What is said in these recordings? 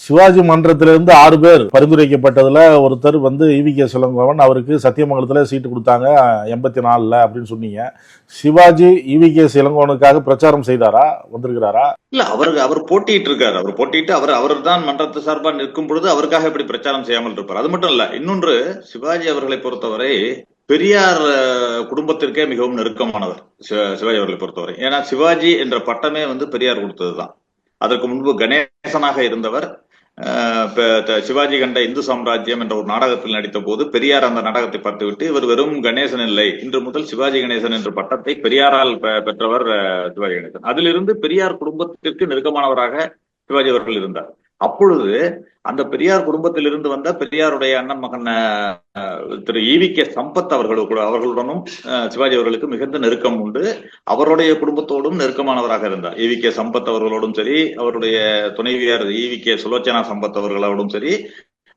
சிவாஜி மன்றத்திலிருந்து 6 பேர் பரிந்துரைக்கப்பட்டதுல ஒருத்தர் ஈவி.கே. இளங்கோவன். அவருக்கு சத்தியமங்கலத்துல சீட்டு கொடுத்தாங்க 84ல அப்படின்னு சொன்னீங்க. சிவாஜி ஈவி.கே. இளங்கோவனுக்காக பிரச்சாரம் செய்தாரா, வந்திருக்கிறாரா? இல்ல, அவர் போட்டிட்டு இருக்காரு. அவர் போட்டிட்டு அவர் தான் மன்றத்து சார்பா நிற்கும் பொழுது அவருக்காக எப்படி பிரச்சாரம் செய்யாமல் இருப்பார்? அது மட்டும் இல்ல, இன்னொன்று, சிவாஜி அவர்களை பொறுத்தவரை பெரியார் குடும்பத்திற்கே மிகவும் நெருக்கமானவர் சிவாஜி அவர்களை பொறுத்தவரை. ஏன்னா சிவாஜி என்ற பட்டமே பெரியார் கொடுத்ததுதான். அதற்கு முன்பு கணேசனாக இருந்தவர் சிவாஜி கண்ட இந்து சாம்ராஜ்யம் என்ற ஒரு நாடகத்தில் நடித்த போது பெரியார் அந்த நாடகத்தை பார்த்துவிட்டு இவர் வெறும் கணேசன் இல்லை, இன்று முதல் சிவாஜி கணேசன் என்ற பட்டத்தை பெரியாரால் பெற்றவர் சிவாஜி கணேசன். அதிலிருந்து பெரியார் குடும்பத்திற்கு நெருக்கமானவராக சிவாஜி அவர்கள் இருந்தார். அப்பொழுது அந்த பெரியார் குடும்பத்திலிருந்து வந்த பெரியாருடைய அண்ணன் மகன் திரு ஈவி.கே. சம்பத் அவர்களுடனும் சிவாஜி அவர்களுக்கு மிகுந்த நெருக்கம் உண்டு. அவருடைய குடும்பத்தோடும் நெருக்கமானவராக இருந்தார். ஈவி.கே. சம்பத் அவர்களோடும் சரி, அவருடைய துணைவியார் ஈவி.கே. சுலோச்சனா சம்பத் அவர்களோடும் சரி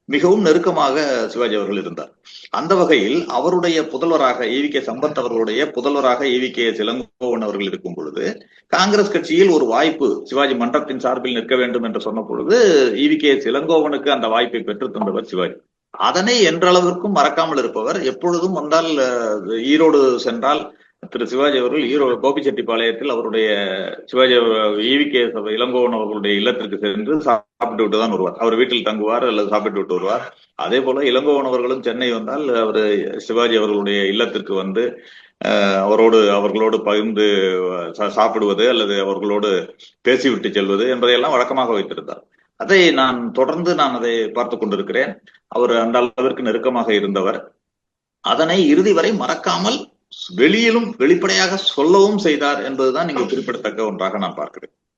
மிகவும் நெருக்கமாக சிவாஜி அவர்கள் இருந்தார். அந்த வகையில் அவருடைய புதல்வராக ஈவி.கே. சம்பத் அவர்களுடைய புதல்வராக ஈவி.கே. இளங்கோவன் அவர்கள் இருக்கும் பொழுது காங்கிரஸ் கட்சியில் ஒரு வாய்ப்பு சிவாஜி மன்றத்தின் சார்பில் நிற்க வேண்டும் என்று சொன்ன பொழுது ஈவி.கே. இளங்கோவனுக்கு அந்த வாய்ப்பை பெற்று தந்தவர் சிவாஜி. அதனை என்றளவிற்கும் மறக்காமல் இருப்பவர். எப்பொழுதும் வந்தால் ஈரோடு சென்றால் திரு சிவாஜி அவர்கள் ஈரோடு கோபிச்செட்டிப்பாளையத்தில் அவருடைய சிவாஜி ஈவி.கே. இளங்கோவன் அவர்களுடைய இல்லத்திற்கு சென்று சாப்பிட்டு விட்டு தான் வருவார். அவர் வீட்டில் தங்குவார் அல்லது சாப்பிட்டு விட்டு வருவார். அதே போல இளங்கோவன் அவர்களும் சென்னை வந்தால் அவர் சிவாஜி அவர்களுடைய இல்லத்திற்கு அவர்களோடு பகிர்ந்து சாப்பிடுவது அல்லது அவர்களோடு பேசிவிட்டு செல்வது என்பதையெல்லாம் வழக்கமாக வைத்திருந்தார். அதை தொடர்ந்து அதை பார்த்து கொண்டிருக்கிறேன். அவர் அந்த அளவிற்கு நெருக்கமாக இருந்தவர். அதனை இறுதி வரை மறக்காமல் வெளியிலும் வெளிப்படையாக சொல்லவும் செய்தார் என்பதுதான் இங்கு குறிப்பிடத்தக்க ஒன்றாக நான் பார்க்கிறேன்.